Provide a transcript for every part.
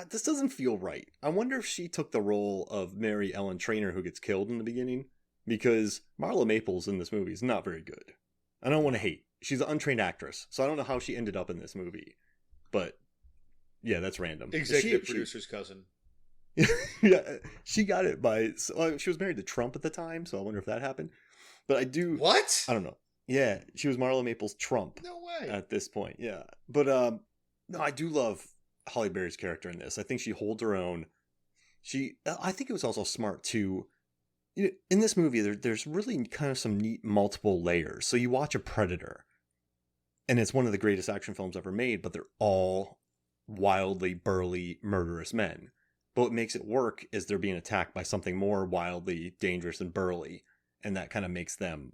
this doesn't feel right. I wonder if she took the role of Mary Ellen Trainor who gets killed in the beginning, because Marla Maples in this movie is not very good. I don't want to hate. She's an untrained actress, so I don't know how she ended up in this movie. But yeah, that's random. Executive producer's cousin. Yeah, she got it by. She was married to Trump at the time, so I wonder if that happened. But I do. What? I don't know. Yeah, she was Marla Maples' Trump. No way. At this point, yeah. But no, I do love Halle Berry's character in this. I think she holds her own. I think it was also smart too. In this movie, there's really kind of some neat multiple layers. So you watch a Predator, and it's one of the greatest action films ever made, but they're all wildly burly, murderous men. But what makes it work is they're being attacked by something more wildly dangerous and burly, and that kind of makes them.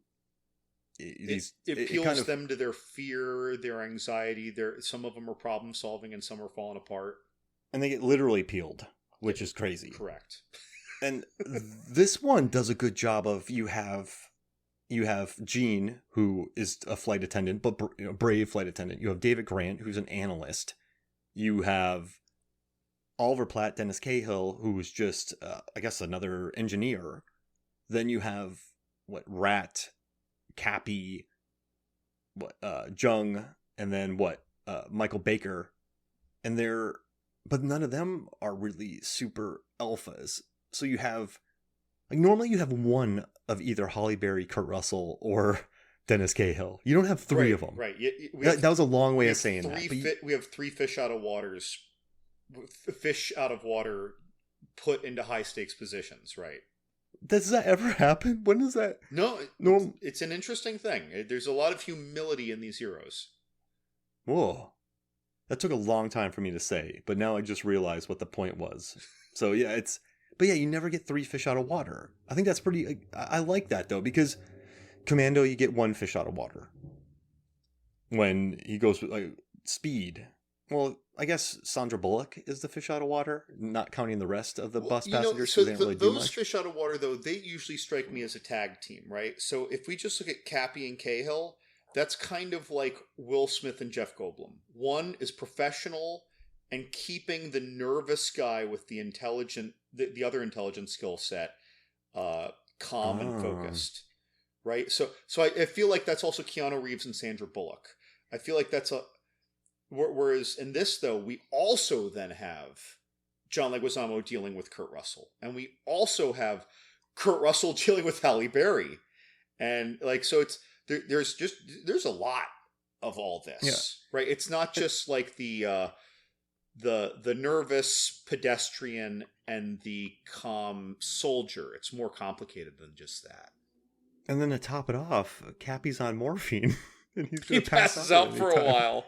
It appeals them to their fear, their anxiety. Some of them are problem solving, and some are falling apart. And they get literally peeled, which is crazy. Correct. And this one does a good job of you have Gene, who is a flight attendant, but brave flight attendant. You have David Grant, who's an analyst. You have Oliver Platt, Dennis Cahill, who is just, I guess, another engineer. Then you have Rat, Cappy, Jung, and then Michael Baker, but none of them are really super alphas. So you have, normally you have one of either Halle Berry, Kurt Russell, or Dennis Cahill. You don't have three of them. Right. That was a long way of saying that. We have three fish out of water put into high stakes positions, right? Does that ever happen? When does that? No, it's an interesting thing. There's a lot of humility in these heroes. Whoa. That took a long time for me to say, but now I just realized what the point was. So yeah, but yeah, you never get three fish out of water. I think that's pretty, I like that though, because Commando, you get one fish out of water. When he goes with Speed. Well, I guess Sandra Bullock is the fish out of water, not counting the rest of the bus passengers. So they didn't really do much. Those fish out of water, though, they usually strike me as a tag team, right? So if we just look at Cappy and Cahill, that's kind of like Will Smith and Jeff Goldblum. One is professional and keeping the nervous guy with the other intelligent skill set calm and focused, right? So I feel like that's also Keanu Reeves and Sandra Bullock. I feel like that's whereas in this, though, we also then have John Leguizamo dealing with Kurt Russell. And we also have Kurt Russell dealing with Halle Berry. And so there's a lot of all this, right? It's not just like the nervous pedestrian and the calm soldier. It's more complicated than just that. And then to top it off, Cappy's on morphine. And he passes out for a while.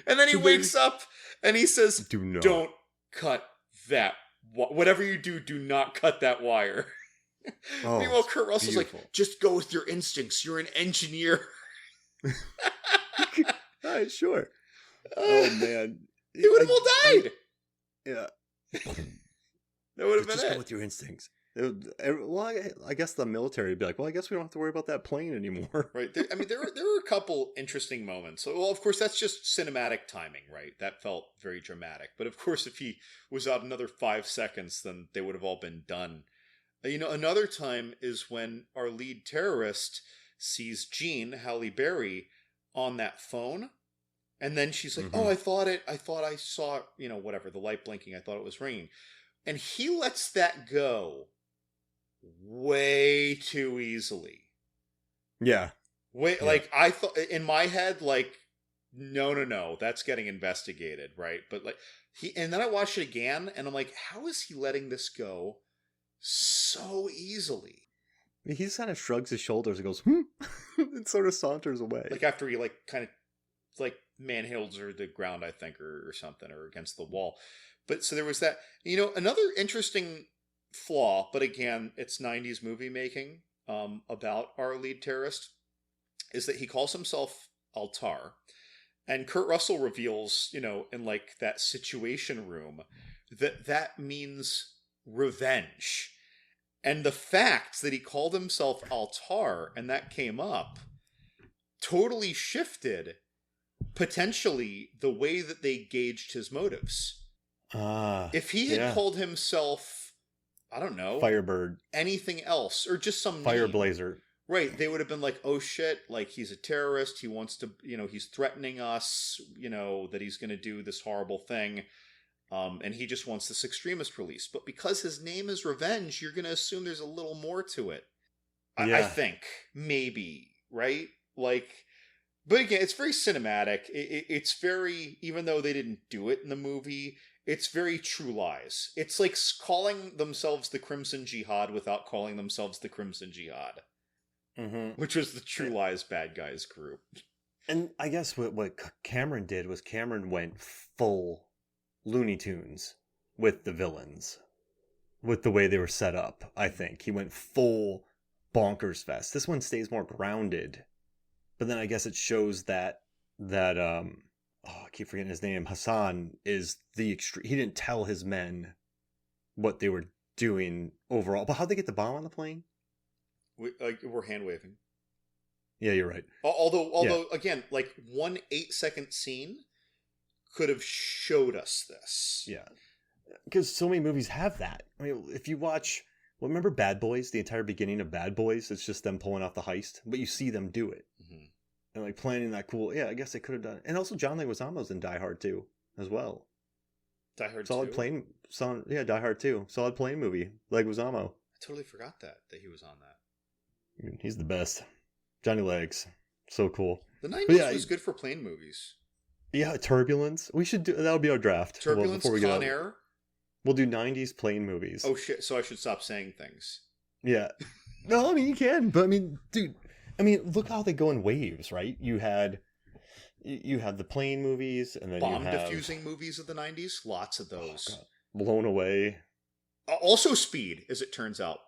And then he wakes up and he says, don't cut that. Whatever you do not cut that wire. Meanwhile, Kurt Russell's beautiful. Like, just go with your instincts. You're an engineer. All right, sure. Oh, man. He would have all died. Yeah. That would have been just it. Go with your instincts. Well, I guess the military would be like, well, I guess we don't have to worry about that plane anymore. Right. There were a couple interesting moments. Well, of course, that's just cinematic timing, right? That felt very dramatic. But of course, if he was out another 5 seconds, then they would have all been done. Another time is when our lead terrorist sees Jean, Halle Berry, on that phone. And then she's like, I thought I saw, whatever, the light blinking. I thought it was ringing. And he lets that go way too easily. Yeah. I thought in my head, no, that's getting investigated, right? But and then I watched it again and I'm like, how is he letting this go so easily? He just kind of shrugs his shoulders and goes, and sort of saunters away. After he kind of manhandles her to the ground, I think, or something, or against the wall. But so there was that. Another interesting flaw, but again, it's 90s movie making about our lead terrorist, is that he calls himself Altar. And Kurt Russell reveals, in that situation room, that means revenge. And the fact that he called himself Altar and that came up totally shifted potentially the way that they gauged his motives. If he had Yeah. called himself, I don't know, Firebird, anything else, or just some name, Fireblazer. right, they would have been like, oh shit, like he's a terrorist, he wants to, he's threatening us, that he's going to do this horrible thing. And he just wants this extremist release. But because his name is Revenge, you're going to assume there's a little more to it. I Yeah. think. Maybe. Right? Like, but again, it's very cinematic. It's very, even though they didn't do it in the movie, it's very True Lies. It's like calling themselves the Crimson Jihad without calling themselves the Crimson Jihad, Mm-hmm. which was the True Lies bad guys group. And I guess what Cameron did was Cameron went full Looney Tunes with the villains, with the way they were set up. I think he went full bonkers fest. This one stays more grounded, but then I guess it shows that I keep forgetting his name. Hassan is the extreme. He didn't tell his men what they were doing overall. But how'd they get the bomb on the plane? We're hand waving. Yeah, you're right. Although again, like 1 8-second scene could have showed us this. Yeah, because so many movies have that. I mean, if you watch, well, remember Bad Boys? The entire beginning of Bad Boys, it's just them pulling off the heist, but you see them do it Mm-hmm. and like planning that cool. Yeah, I guess they could have done it. And also, John Leguizamo's in Die Hard 2 as well. Die Hard Solid 2? plane, Die Hard 2, solid plane movie. Leguizamo, I totally forgot that he was on that. he's the best. Johnny Legs, so cool. The 90s yeah, was good for plane movies. Yeah, Turbulence. We should do that'll be our draft. Turbulence, before we Con get Air. We'll do 90s plane movies. Oh shit! So I should stop saying things. Yeah. No, I mean you can, but I mean, dude, I mean, look how they go in waves, right? You had the plane movies, and then Bomb you have defusing movies of the 90s. Lots of those. God, Blown Away, Also Speed, as it turns out.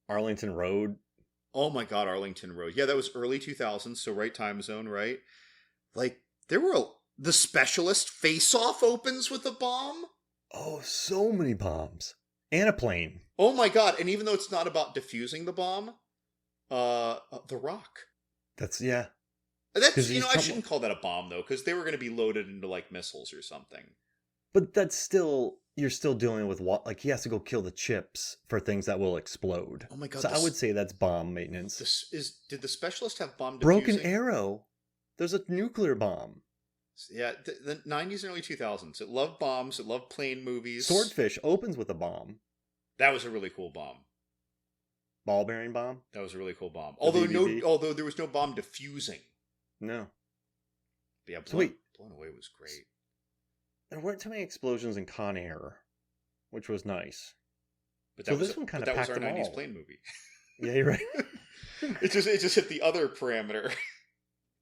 Arlington Road. Oh my god, Arlington Road. Yeah, that was early 2000s, so right time zone, right? Like, The Specialist Face Off opens with a bomb? Oh, so many bombs and a plane. Oh my god, and even though it's not about defusing the bomb, The Rock. That's yeah. That's, I shouldn't call that a bomb, though, because they were going to be loaded into, like, missiles or something. But that's still you're still dealing with what, like he has to go kill the chips for things that will explode. Oh my god. So I would say that's bomb maintenance. Did the Specialist have bomb defusing? Broken Arrow. There's a nuclear bomb. Yeah, the 90s and early 2000s. It loved bombs. It loved plane movies. Swordfish opens with a bomb. That was a really cool bomb. Ball bearing bomb? That was a really cool bomb. DVD? Although there was no bomb diffusing. No. But yeah, So wait. Blown Away was great. There weren't too many explosions in Con Air, which was nice. But so this one kind of packed that was our them 90s all. plane movie. Yeah, you're right. it just hit the other parameter.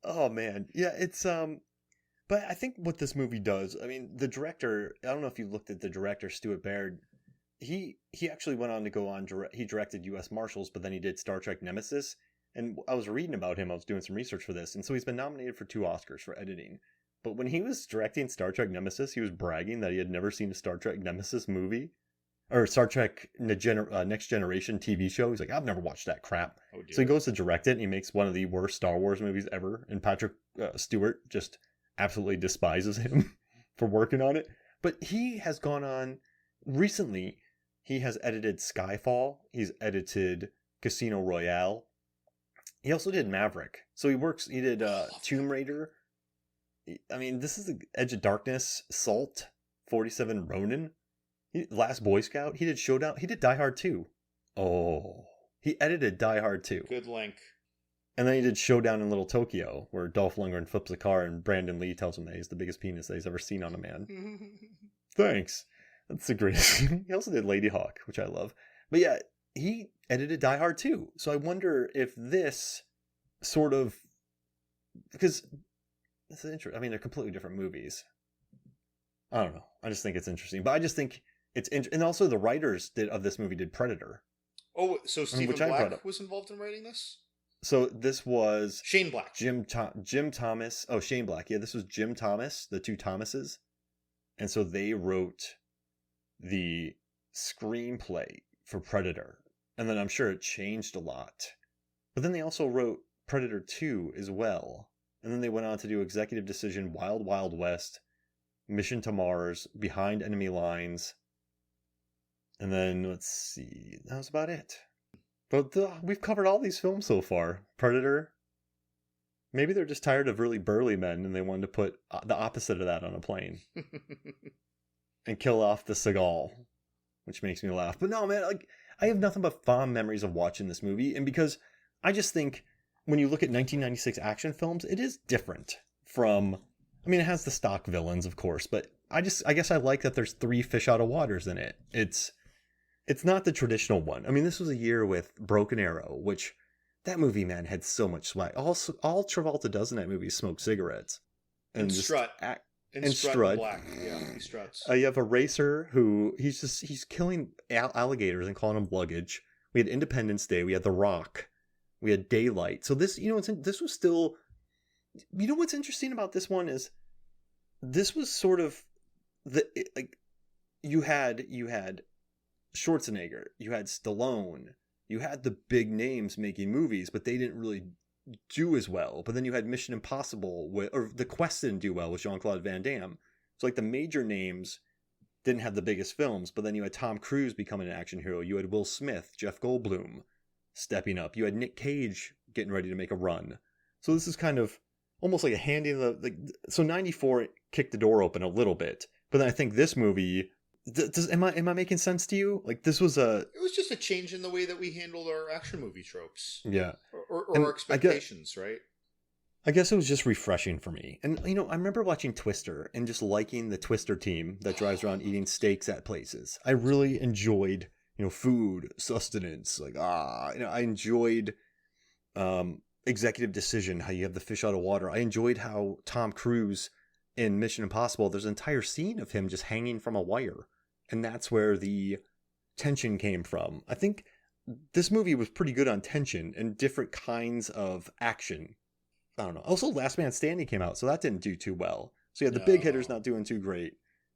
Oh man. Yeah, it's but I think what this movie does, I mean, the director, I don't know if you looked at the director, Stuart Baird, he actually went on to go on he directed US Marshals, but then he did Star Trek Nemesis, and I was reading about him, I was doing some research for this, and so he's been nominated for 2 Oscars for editing. But when he was directing Star Trek Nemesis, he was bragging that he had never seen a Star Trek Nemesis movie or Star Trek Next Generation TV show. He's like, I've never watched that crap. Oh, dear. So he goes to direct it, and he makes one of the worst Star Wars movies ever. And Patrick Stewart just absolutely despises him for working on it. But he has gone on recently. He has edited Skyfall. He's edited Casino Royale. He also did Maverick. So he did Tomb Raider. I mean, this is the Edge of Darkness, Salt, 47 Ronin, Last Boy Scout. He did Showdown. He did Die Hard 2. Oh, he edited Die Hard 2. Good link. And then he did Showdown in Little Tokyo, where Dolph Lundgren flips a car and Brandon Lee tells him that he's the biggest penis that he's ever seen on a man. Thanks. That's the greatest. He also did Lady Hawk, which I love. But yeah, he edited Die Hard 2. So I wonder if this sort of, because it's interesting. I mean, they're completely different movies. I don't know. I just think it's interesting. But I just think it's and also the writers of this movie did Predator. Oh, so Stephen which I brought Black up. was involved in writing this? So this was Shane Black. Jim Thomas. Oh, Shane Black. Yeah, this was Jim Thomas, the 2 Thomases. And so they wrote the screenplay for Predator. And then I'm sure it changed a lot. But then they also wrote Predator 2 as well. And then they went on to do Executive Decision, Wild Wild West, Mission to Mars, Behind Enemy Lines, and then let's see, that was about it. But we've covered all these films so far. Predator. Maybe they're just tired of really burly men and they wanted to put the opposite of that on a plane and kill off the Seagal, which makes me laugh. But no, man, like I have nothing but fond memories of watching this movie, and because I just think when you look at 1996 action films, it is different from. I mean, it has the stock villains, of course, but I guess I like that there's 3 fish out of waters in it. It's not the traditional one. I mean, this was a year with Broken Arrow, which that movie, man, had so much swag. All Travolta does in that movie is smoke cigarettes and strut. And strut. Black. Yeah, he struts. You have a racer who he's killing alligators and calling them luggage. We had Independence Day. We had The Rock. We had Daylight. So this, this was still. You know what's interesting about this one is, this was sort of you had Schwarzenegger, you had Stallone, you had the big names making movies, but they didn't really do as well. But then you had Mission Impossible, or The Quest didn't do well with Jean-Claude Van Damme. So like the major names didn't have the biggest films, but then you had Tom Cruise becoming an action hero. You had Will Smith, Jeff Goldblum stepping up. You had Nick Cage getting ready to make a run. So this is kind of almost like a handing so 94 kicked the door open a little bit. But then I think this movie, am I making sense to you? Like this was it was just a change in the way that we handled our action movie tropes. Yeah. Or our expectations, right? I guess it was just refreshing for me. And, I remember watching Twister and just liking the Twister team that drives around eating steaks at places. I really enjoyed, food, sustenance. Like, I enjoyed Executive Decision, how you have the fish out of water. I enjoyed how Tom Cruise in Mission Impossible, there's an entire scene of him just hanging from a wire. And that's where the tension came from. I think this movie was pretty good on tension and different kinds of action. I don't know. Also, Last Man Standing came out, so that didn't do too well. So you had the big hitters not doing too great.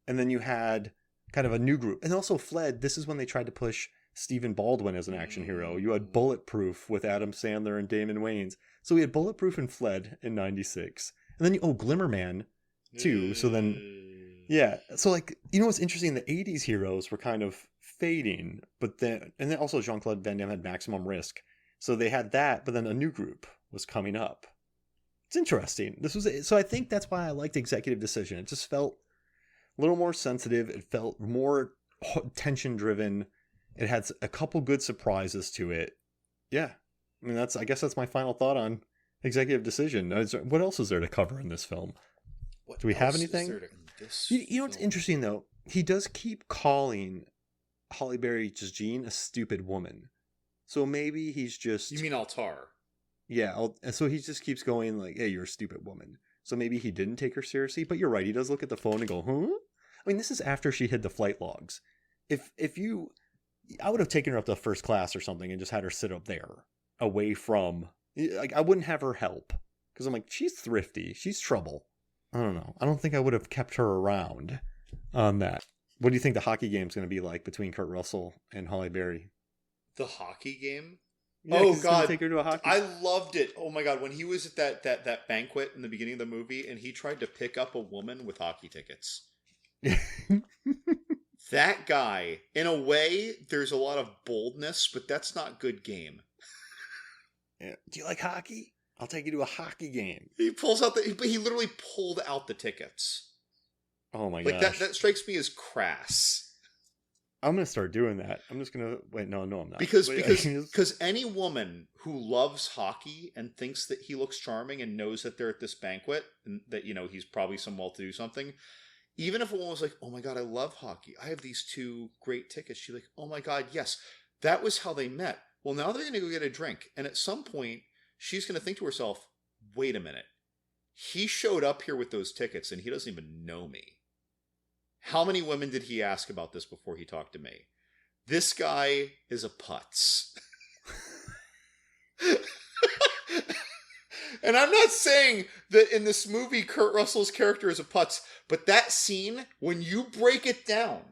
And then you had kind of a new group. And also Fled, this is when they tried to push Stephen Baldwin as an action hero. You had Bulletproof with Adam Sandler and Damon Wayans. So we had Bulletproof and Fled in 96. And then, Glimmerman too. So then, yeah. So what's interesting? The 80s heroes were kind of fading, but then also Jean-Claude Van Damme had Maximum Risk. So they had that, but then a new group was coming up. It's interesting. So I think that's why I liked Executive Decision. It just felt a little more sensitive. It felt more tension driven. It had a couple good surprises to it. Yeah. I mean, I guess that's my final thought on Executive Decision. What else is there to cover in this film? Do we have anything? You know what's interesting though? He does keep calling Halle Berry Jean a stupid woman. So maybe he's just... You mean Altar? Yeah, so he just keeps going like, hey, you're a stupid woman. So maybe he didn't take her seriously, but you're right. He does look at the phone and go, huh? I mean, this is after she hid the flight logs. I would have taken her up to first class or something and just had her sit up there away from, I wouldn't have her help because I'm like, she's thrifty. She's trouble. I don't know. I don't think I would have kept her around on that. What do you think the hockey game is going to be like between Kurt Russell and Halle Berry? The hockey game? Yeah, oh God! Take her to a hockey. I loved it. Oh my God! When he was at that banquet in the beginning of the movie, and he tried to pick up a woman with hockey tickets. That guy, in a way, there's a lot of boldness, but that's not good game. Yeah. Do you like hockey? I'll take you to a hockey game. He pulls out he literally pulled out the tickets. Oh my gosh! That strikes me as crass. I'm going to start doing that. I'm just going to... Wait, no, I'm not. Because any woman who loves hockey and thinks that he looks charming and knows that they're at this banquet and that, he's probably some well-to-do something, even if a woman was like, oh my God, I love hockey. I have these 2 great tickets. She's like, oh my God, yes. That was how they met. Well, now they're going to go get a drink. And at some point, she's going to think to herself, wait a minute. He showed up here with those tickets and he doesn't even know me. How many women did he ask about this before he talked to me? This guy is a putz. And I'm not saying that in this movie Kurt Russell's character is a putz, but that scene, when you break it down,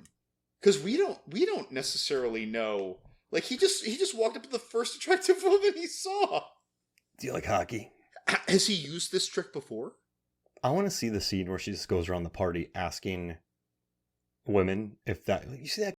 because we don't necessarily know. Like he just walked up to the first attractive woman he saw. Do you like hockey? Has he used this trick before? I want to see the scene where she just goes around the party asking women if that, you see that